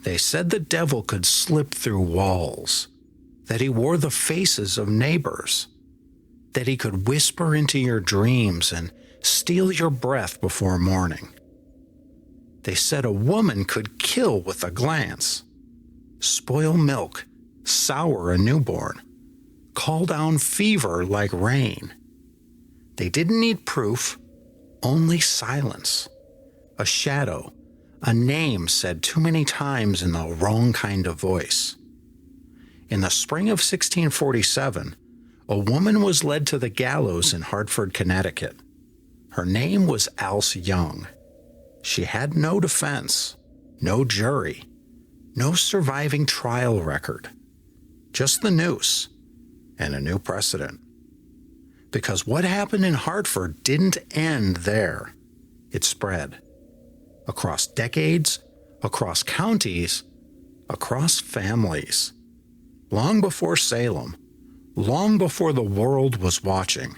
They said the devil could slip through walls, that he wore the faces of neighbors, that he could whisper into your dreams and steal your breath before morning. They said a woman could kill with a glance, spoil milk, sour a newborn, call down fever like rain. They didn't need proof, only silence, a shadow, a name said too many times in the wrong kind of voice. In the spring of 1647, a woman was led to the gallows in Hartford, Connecticut. Her name was Alice Young. She had no defense, no jury, no surviving trial record, just the noose and a new precedent. Because what happened in Hartford didn't end there. It spread across decades, across counties, across families. Long before Salem, long before the world was watching,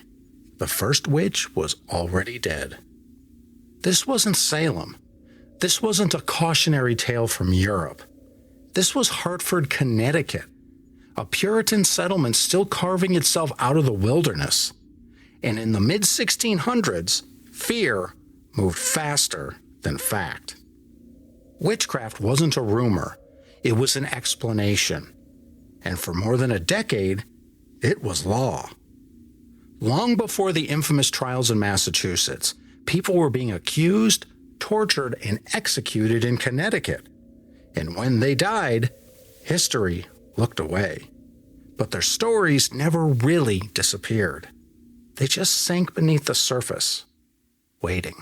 the first witch was already dead. This wasn't Salem. This wasn't a cautionary tale from Europe. This was Hartford, Connecticut, a Puritan settlement still carving itself out of the wilderness. And in the mid-1600s, fear moved faster than fact. Witchcraft wasn't a rumor. It was an explanation. And for more than a decade, it was law. Long before the infamous trials in Massachusetts, people were being accused, tortured, and executed in Connecticut. And when they died, history looked away. But their stories never really disappeared. They just sank beneath the surface, waiting.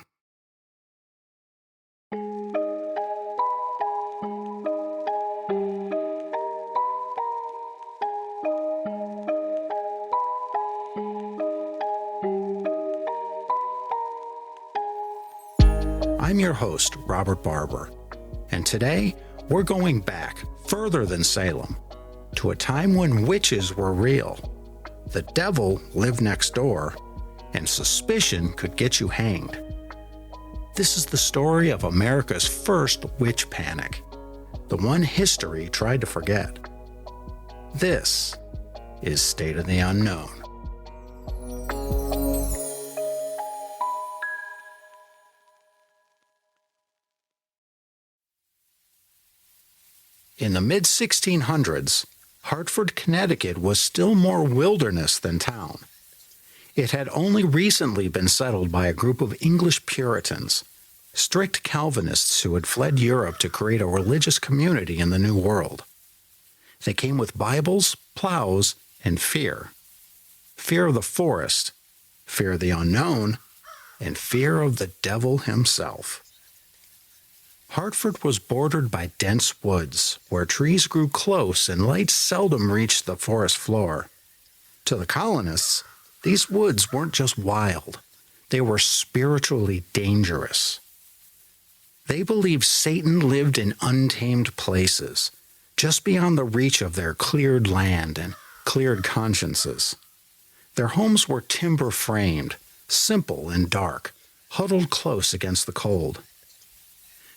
I'm your host, Robert Barber, and today we're going back further than Salem, to a time when witches were real. The devil lived next door, and suspicion could get you hanged. This is the story of America's first witch panic, the one history tried to forget. This is State of the Unknown. In the mid-1600s, Hartford, Connecticut was still more wilderness than town. It had only recently been settled by a group of English Puritans, strict Calvinists who had fled Europe to create a religious community in the New World. They came with Bibles, plows, and fear. Fear of the forest, fear of the unknown, and fear of the devil himself. Hartford was bordered by dense woods, where trees grew close and light seldom reached the forest floor. To the colonists, these woods weren't just wild, they were spiritually dangerous. They believed Satan lived in untamed places, just beyond the reach of their cleared land and cleared consciences. Their homes were timber-framed, simple and dark, huddled close against the cold.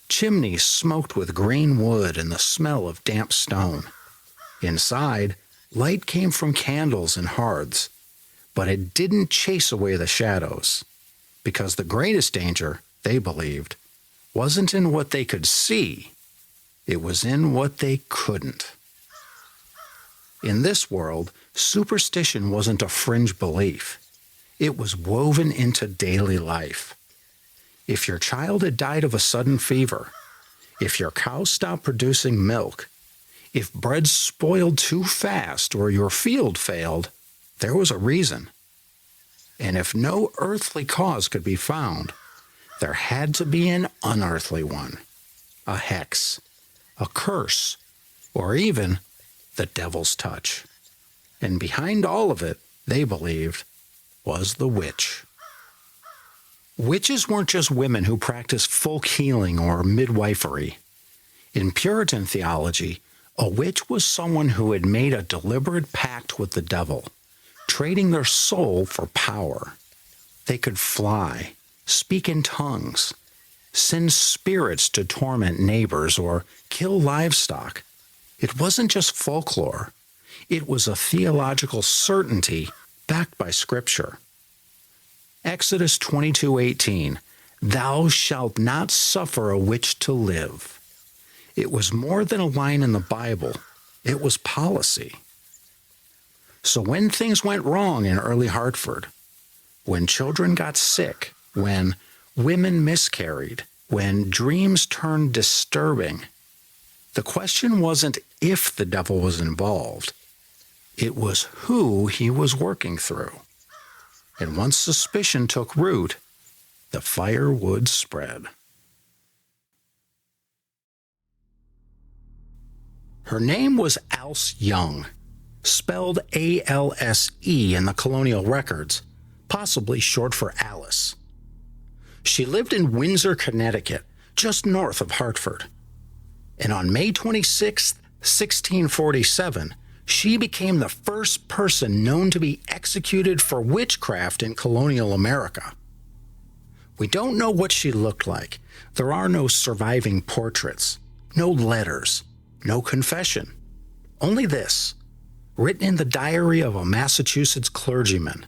Chimneys smoked with green wood and the smell of damp stone. Inside, light came from candles and hearths, but it didn't chase away the shadows, because the greatest danger, they believed, wasn't in what they could see, it was in what they couldn't. In this world, superstition wasn't a fringe belief. It was woven into daily life. If your child had died of a sudden fever, if your cow stopped producing milk, if bread spoiled too fast or your field failed, there was a reason. And if no earthly cause could be found, there had to be an unearthly one, a hex, a curse, or even the devil's touch. And behind all of it, they believed, was the witch. Witches weren't just women who practiced folk healing or midwifery. In Puritan theology, a witch was someone who had made a deliberate pact with the devil, trading their soul for power. They could fly, speak in tongues, send spirits to torment neighbors, or kill livestock. It wasn't just folklore. It was a theological certainty backed by Scripture. Exodus 22:18, "Thou shalt not suffer a witch to live." It was more than a line in the Bible. It was policy. So when things went wrong in early Hartford, when children got sick, when women miscarried, when dreams turned disturbing, the question wasn't if the devil was involved. It was who he was working through. And once suspicion took root, the fire would spread. Her name was Alse Young, spelled A-L-S-E in the colonial records, possibly short for Alice. She lived in Windsor, Connecticut, just north of Hartford. And on May 26, 1647, she became the first person known to be executed for witchcraft in colonial America. We don't know what she looked like. There are no surviving portraits, no letters, no confession. Only this, written in the diary of a Massachusetts clergyman.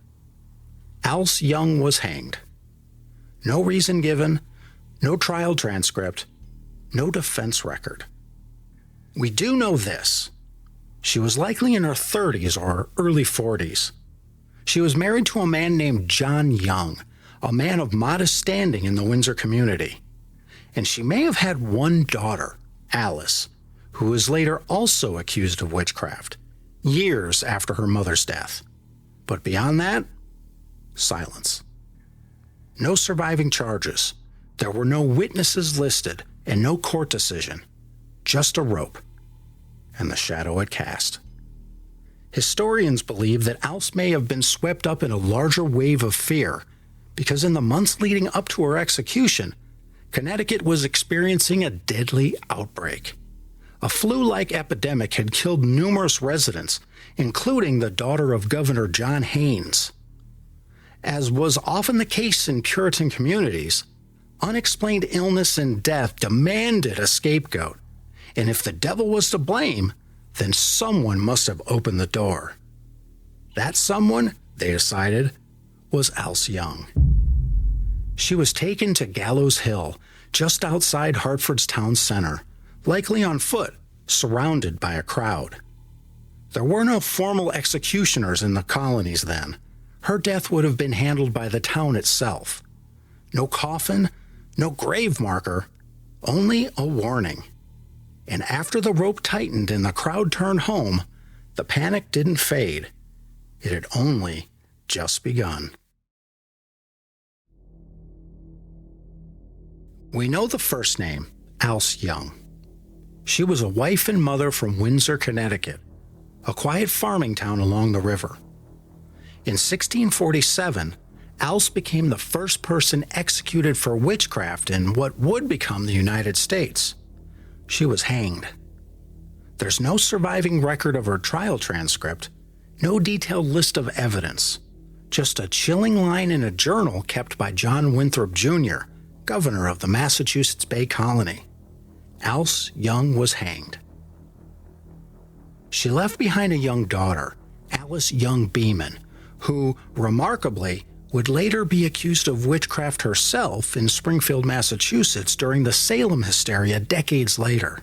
Alse Young was hanged. No reason given, no trial transcript, no defense record. We do know this. She was likely in her 30s or early 40s. She was married to a man named John Young, a man of modest standing in the Windsor community. And she may have had one daughter, Alice, who was later also accused of witchcraft, years after her mother's death. But beyond that, silence. No surviving charges. There were no witnesses listed and no court decision. Just a rope and the shadow it cast. Historians believe that Alse may have been swept up in a larger wave of fear because in the months leading up to her execution, Connecticut was experiencing a deadly outbreak. A flu-like epidemic had killed numerous residents, including the daughter of Governor John Haynes. As was often the case in Puritan communities, unexplained illness and death demanded a scapegoat, and if the devil was to blame, then someone must have opened the door. That someone, they decided, was Alse Young. She was taken to Gallows Hill, just outside Hartford's town center, likely on foot, surrounded by a crowd. There were no formal executioners in the colonies then. Her death would have been handled by the town itself. No coffin, no grave marker, only a warning. And after the rope tightened and the crowd turned home, the panic didn't fade. It had only just begun. We know the first name, Alse Young. She was a wife and mother from Windsor, Connecticut, a quiet farming town along the river. In 1647, Alse became the first person executed for witchcraft in what would become the United States. She was hanged. There's no surviving record of her trial transcript, no detailed list of evidence, just a chilling line in a journal kept by John Winthrop Jr., governor of the Massachusetts Bay Colony. Alse Young was hanged. She left behind a young daughter, Alice Young Beeman, who, remarkably, would later be accused of witchcraft herself in Springfield, Massachusetts during the Salem hysteria decades later.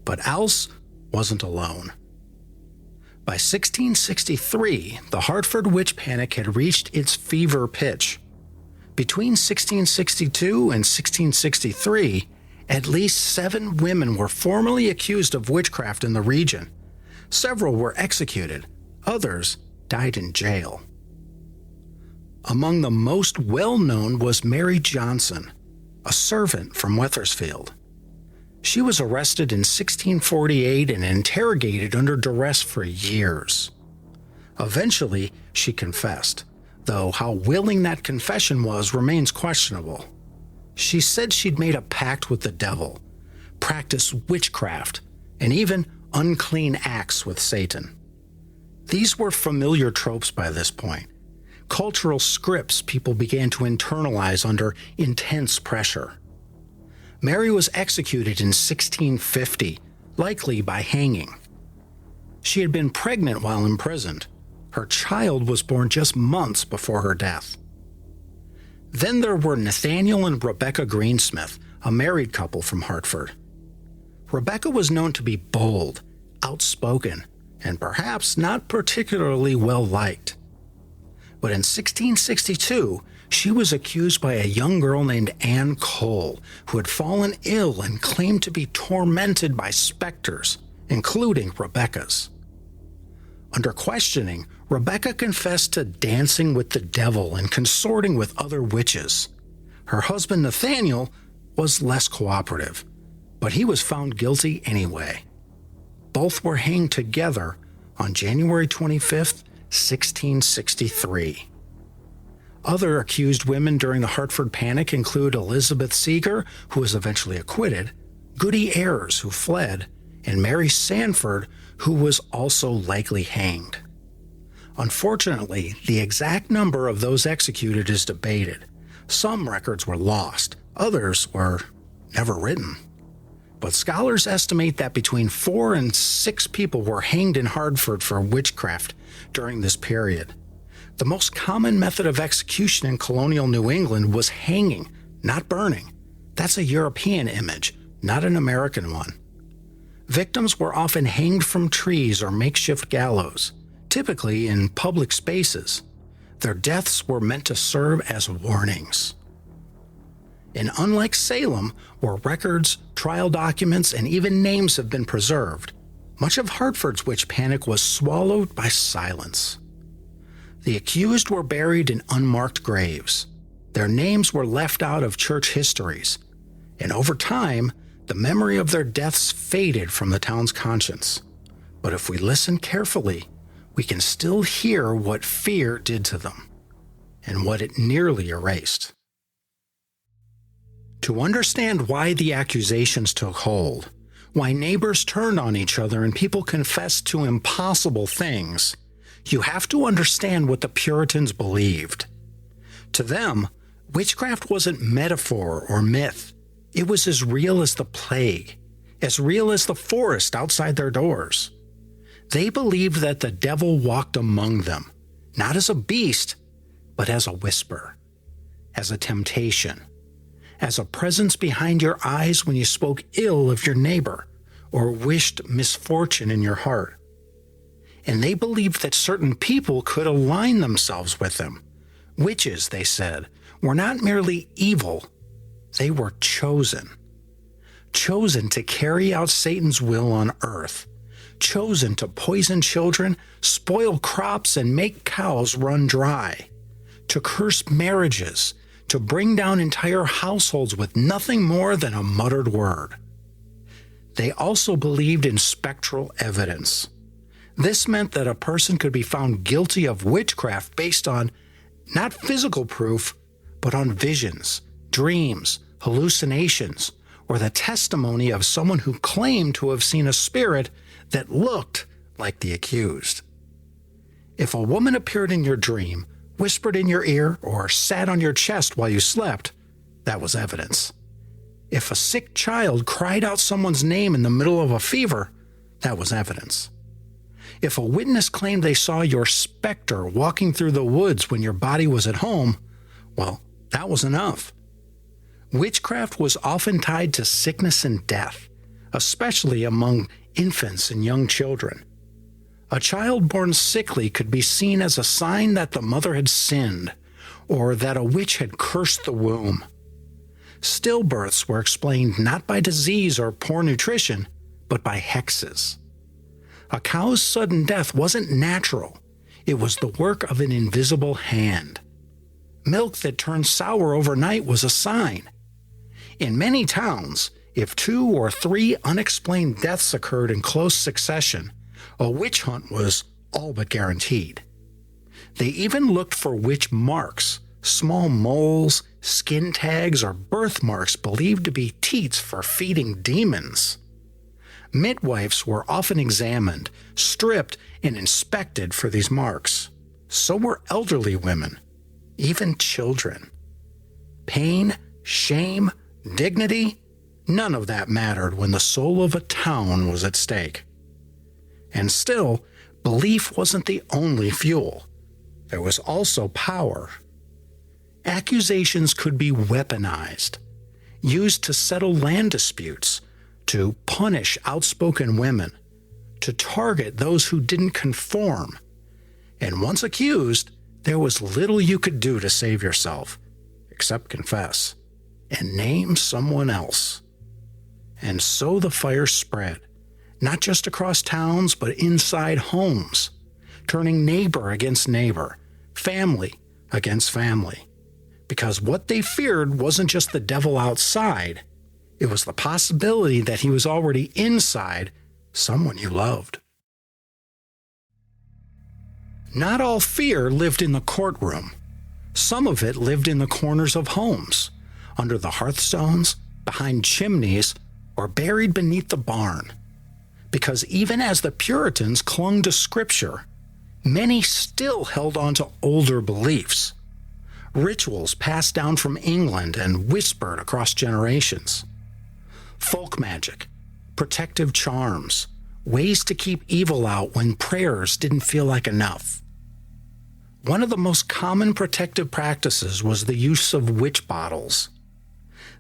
But Alse wasn't alone. By 1663, the Hartford witch panic had reached its fever pitch. Between 1662 and 1663, at least 7 women were formally accused of witchcraft in the region. Several were executed. Others died in jail. Among the most well-known was Mary Johnson, a servant from Wethersfield. She was arrested in 1648 and interrogated under duress for years. Eventually, she confessed, though how willing that confession was remains questionable. She said she'd made a pact with the devil, practiced witchcraft, and even unclean acts with Satan. These were familiar tropes by this point, cultural scripts people began to internalize under intense pressure. Mary was executed in 1650, likely by hanging. She had been pregnant while imprisoned. Her child was born just months before her death. Then there were Nathaniel and Rebecca Greensmith, a married couple from Hartford. Rebecca was known to be bold, outspoken, and perhaps not particularly well liked. But in 1662, she was accused by a young girl named Anne Cole, who had fallen ill and claimed to be tormented by specters, including Rebecca's. Under questioning, Rebecca confessed to dancing with the devil and consorting with other witches. Her husband Nathaniel was less cooperative, but he was found guilty anyway. Both were hanged together on January 25, 1663. Other accused women during the Hartford Panic include Elizabeth Seeger, who was eventually acquitted, Goody Ayers, who fled, and Mary Sanford, who was also likely hanged. Unfortunately, the exact number of those executed is debated. Some records were lost, others were never written. But scholars estimate that between 4 and 6 people were hanged in Hartford for witchcraft during this period. The most common method of execution in colonial New England was hanging, not burning. That's a European image, not an American one. Victims were often hanged from trees or makeshift gallows, typically in public spaces. Their deaths were meant to serve as warnings. And unlike Salem, where records, trial documents, and even names have been preserved, much of Hartford's witch panic was swallowed by silence. The accused were buried in unmarked graves. Their names were left out of church histories, and over time, the memory of their deaths faded from the town's conscience. But if we listen carefully, we can still hear what fear did to them, and what it nearly erased. To understand why the accusations took hold, why neighbors turned on each other and people confessed to impossible things, you have to understand what the Puritans believed. To them, witchcraft wasn't metaphor or myth. It was as real as the plague, as real as the forest outside their doors. They believed that the devil walked among them, not as a beast, but as a whisper, as a temptation, as a presence behind your eyes when you spoke ill of your neighbor or wished misfortune in your heart. And they believed that certain people could align themselves with them. Witches, they said, were not merely evil, they were chosen. Chosen to carry out Satan's will on earth. Chosen to poison children, spoil crops, and make cows run dry. To curse marriages, to bring down entire households with nothing more than a muttered word. They also believed in spectral evidence. This meant that a person could be found guilty of witchcraft based on not physical proof, but on visions, dreams, hallucinations, or the testimony of someone who claimed to have seen a spirit that looked like the accused. If a woman appeared in your dream, whispered in your ear, or sat on your chest while you slept, that was evidence. If a sick child cried out someone's name in the middle of a fever, that was evidence. If a witness claimed they saw your specter walking through the woods when your body was at home, well, that was enough. Witchcraft was often tied to sickness and death, especially among infants and young children. A child born sickly could be seen as a sign that the mother had sinned, or that a witch had cursed the womb. Stillbirths were explained not by disease or poor nutrition, but by hexes. A cow's sudden death wasn't natural. It was the work of an invisible hand. Milk that turned sour overnight was a sign. In many towns, if 2 or 3 unexplained deaths occurred in close succession, a witch hunt was all but guaranteed. They even looked for witch marks, small moles, skin tags, or birthmarks believed to be teats for feeding demons. Midwives were often examined, stripped, and inspected for these marks. So were elderly women, even children. Pain, shame, dignity, None of that mattered when the soul of a town was at stake. And still, belief wasn't the only fuel. There was also power. Accusations could be weaponized, used to settle land disputes, to punish outspoken women, to target those who didn't conform. And once accused, there was little you could do to save yourself, except confess and name someone else. And so the fire spread, not just across towns, but inside homes, turning neighbor against neighbor, family against family. Because what they feared wasn't just the devil outside, it was the possibility that he was already inside someone you loved. Not all fear lived in the courtroom. Some of it lived in the corners of homes, under the hearthstones, behind chimneys, or buried beneath the barn. Because even as the Puritans clung to Scripture, many still held on to older beliefs. Rituals passed down from England and whispered across generations. Folk magic, protective charms, ways to keep evil out when prayers didn't feel like enough. One of the most common protective practices was the use of witch bottles.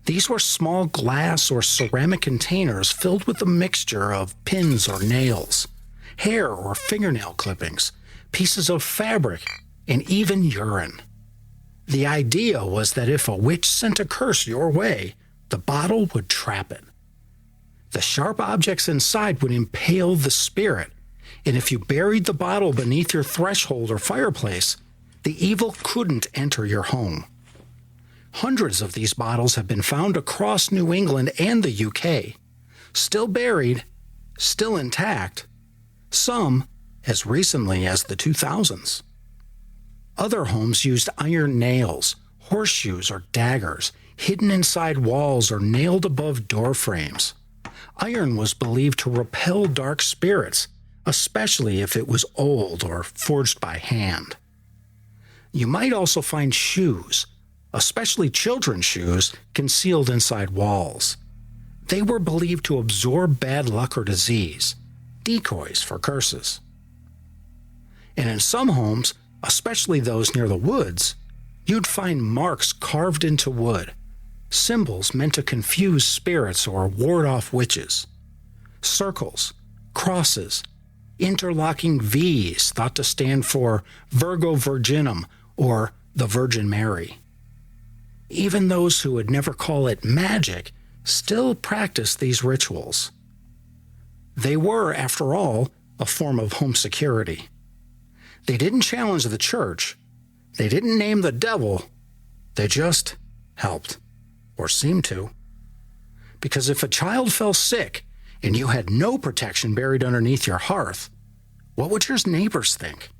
These were small glass or ceramic containers filled with a mixture of pins or nails, hair or fingernail clippings, pieces of fabric, and even urine. The idea was that if a witch sent a curse your way, the bottle would trap it. The sharp objects inside would impale the spirit, and if you buried the bottle beneath your threshold or fireplace, the evil couldn't enter your home. Hundreds of these bottles have been found across New England and the UK, still buried, still intact, some as recently as the 2000s. Other homes used iron nails, horseshoes, or daggers, hidden inside walls or nailed above door frames. Iron was believed to repel dark spirits, especially if it was old or forged by hand. You might also find shoes, especially children's shoes, concealed inside walls. They were believed to absorb bad luck or disease, decoys for curses. And in some homes, especially those near the woods, you'd find marks carved into wood, symbols meant to confuse spirits or ward off witches. Circles, crosses, interlocking V's thought to stand for Virgo Virginum or the Virgin Mary. Even those who would never call it magic still practiced these rituals. They were, after all, a form of home security. They didn't challenge the church. They didn't name the devil. They just helped, or seemed to. Because if a child fell sick and you had no protection buried underneath your hearth, what would your neighbors think?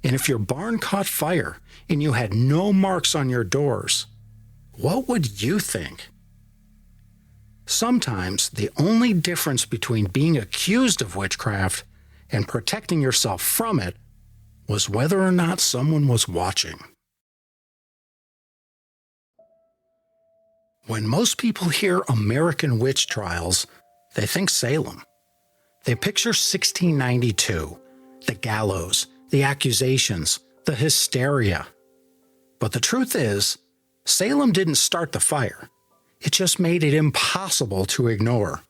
And if your barn caught fire and you had no marks on your doors, what would you think? Sometimes the only difference between being accused of witchcraft and protecting yourself from it was whether or not someone was watching. When most people hear American witch trials, they think Salem. They picture 1692, the gallows, the accusations, the hysteria. But the truth is, Salem didn't start the fire. It just made it impossible to ignore.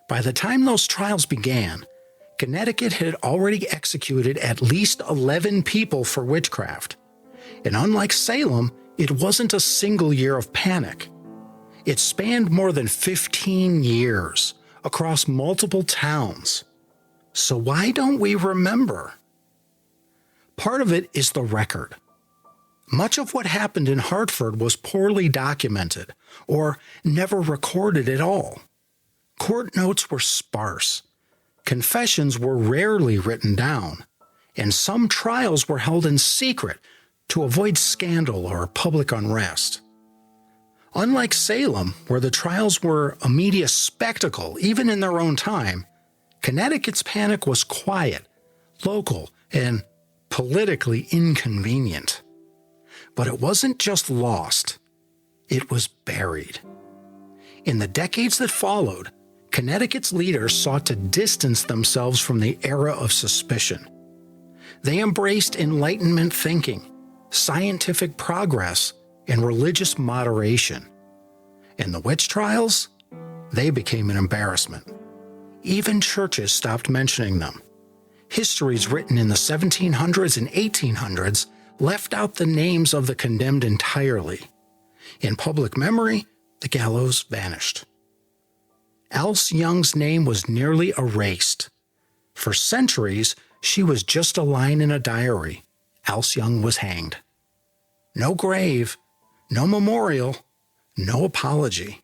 By the time those trials began, Connecticut had already executed at least 11 people for witchcraft. And unlike Salem, it wasn't a single year of panic. It spanned more than 15 years across multiple towns. So why don't we remember? Part of it is the record. Much of what happened in Hartford was poorly documented or never recorded at all. Court notes were sparse. Confessions were rarely written down, and some trials were held in secret to avoid scandal or public unrest. Unlike Salem, where the trials were a media spectacle even in their own time, Connecticut's panic was quiet, local, and politically inconvenient. But it wasn't just lost, it was buried. In the decades that followed, Connecticut's leaders sought to distance themselves from the era of suspicion. They embraced Enlightenment thinking, scientific progress, and religious moderation. And the witch trials? They became an embarrassment. Even churches stopped mentioning them. Histories written in the 1700s and 1800s left out the names of the condemned entirely. In public memory, the gallows vanished. Alice Young's name was nearly erased. For centuries, she was just a line in a diary. Alice Young was hanged. No grave, no memorial, no apology.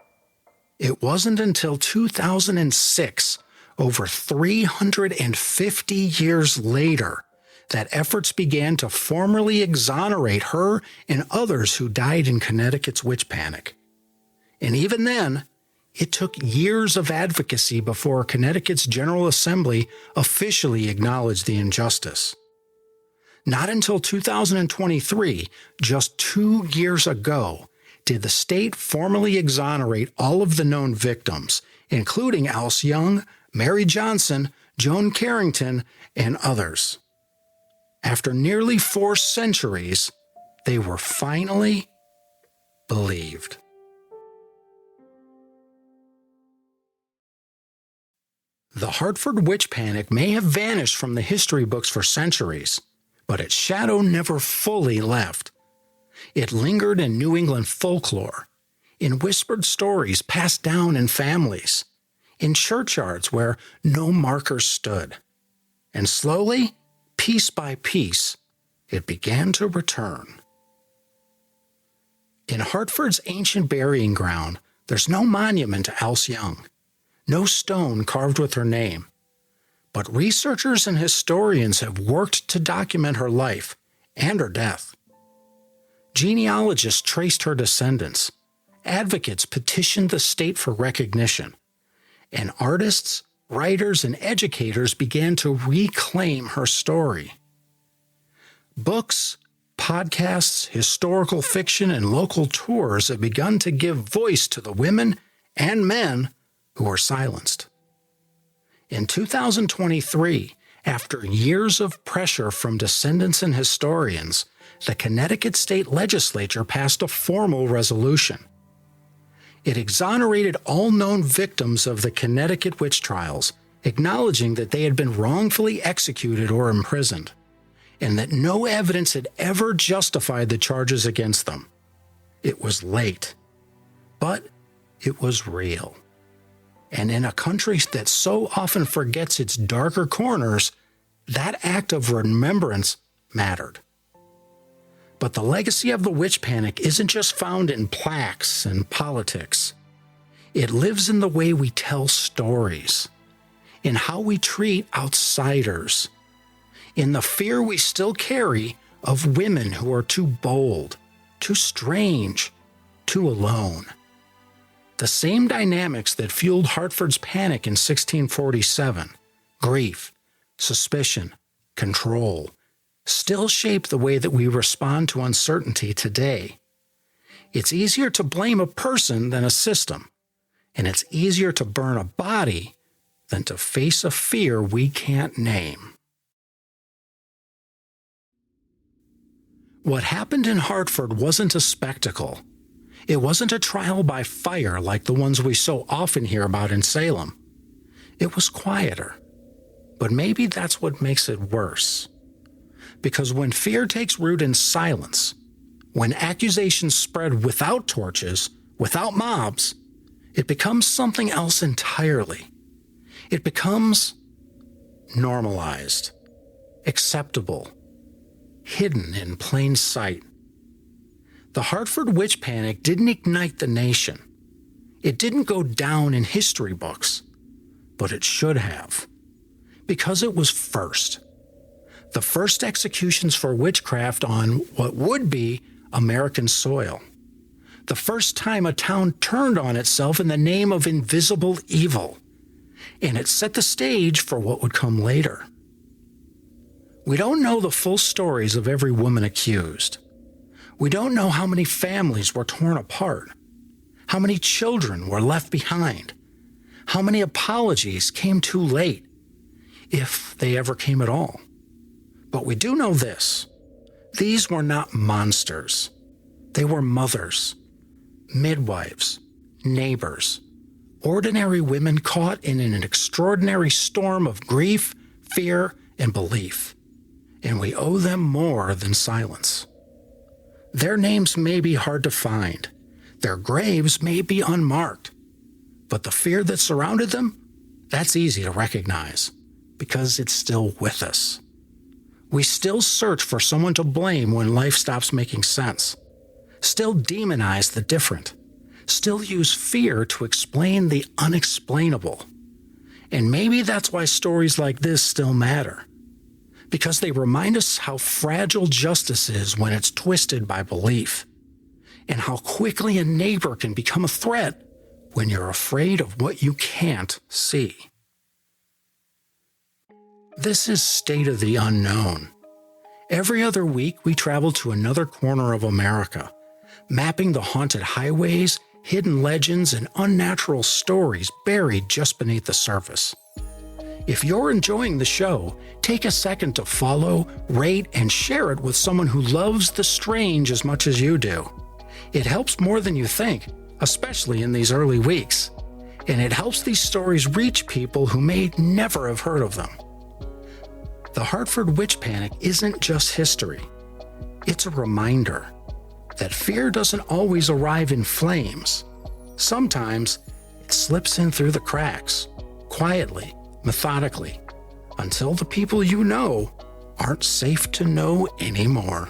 It wasn't until 2006, over 350 years later, that efforts began to formally exonerate her and others who died in Connecticut's witch panic. And even then, it took years of advocacy before Connecticut's General Assembly officially acknowledged the injustice. Not until 2023, just 2 years ago, did the state formally exonerate all of the known victims, including Alice Young, Mary Johnson, Joan Carrington, and others. After nearly 4 centuries, they were finally believed. The Hartford Witch Panic may have vanished from the history books for centuries, but its shadow never fully left. It lingered in New England folklore, in whispered stories passed down in families, in churchyards where no markers stood. And slowly, piece by piece, it began to return. In Hartford's ancient burying ground, there's no monument to Alice Young, no stone carved with her name. But researchers and historians have worked to document her life and her death. Genealogists traced her descendants, advocates petitioned the state for recognition, and artists, writers, and educators began to reclaim her story. Books, podcasts, historical fiction, and local tours have begun to give voice to the women and men who were silenced. In 2023, after years of pressure from descendants and historians, the Connecticut State Legislature passed a formal resolution. It exonerated all known victims of the Connecticut witch trials, acknowledging that they had been wrongfully executed or imprisoned, and that no evidence had ever justified the charges against them. It was late, but it was real. And in a country that so often forgets its darker corners, that act of remembrance mattered. But the legacy of the witch panic isn't just found in plaques and politics. It lives in the way we tell stories, in how we treat outsiders, in the fear we still carry of women who are too bold, too strange, too alone. The same dynamics that fueled Hartford's panic in 1647, grief, suspicion, control, still shape the way that we respond to uncertainty today. It's easier to blame a person than a system, and it's easier to burn a body than to face a fear we can't name. What happened in Hartford wasn't a spectacle. It wasn't a trial by fire like the ones we so often hear about in Salem. It was quieter. But maybe that's what makes it worse. Because when fear takes root in silence, when accusations spread without torches, without mobs, it becomes something else entirely. It becomes normalized, acceptable, hidden in plain sight. The Hartford Witch Panic didn't ignite the nation. It didn't go down in history books, but it should have. Because it was first. The first executions for witchcraft on what would be American soil. The first time a town turned on itself in the name of invisible evil. And it set the stage for what would come later. We don't know the full stories of every woman accused. We don't know how many families were torn apart. How many children were left behind? How many apologies came too late, if they ever came at all? But we do know this. These were not monsters. They were mothers, midwives, neighbors, ordinary women caught in an extraordinary storm of grief, fear, and belief. And we owe them more than silence. Their names may be hard to find. Their graves may be unmarked. But the fear that surrounded them, that's easy to recognize, because it's still with us. We still search for someone to blame when life stops making sense. Still demonize the different. Still use fear to explain the unexplainable. And maybe that's why stories like this still matter. Because they remind us how fragile justice is when it's twisted by belief. And how quickly a neighbor can become a threat when you're afraid of what you can't see. This is State of the Unknown. Every other week, we travel to another corner of America, mapping the haunted highways, hidden legends, and unnatural stories buried just beneath the surface. If you're enjoying the show, take a second to follow, rate, and share it with someone who loves the strange as much as you do. It helps more than you think, especially in these early weeks. And it helps these stories reach people who may never have heard of them. The Hartford Witch Panic isn't just history. It's a reminder that fear doesn't always arrive in flames. Sometimes it slips in through the cracks, quietly, methodically, until the people you know aren't safe to know anymore.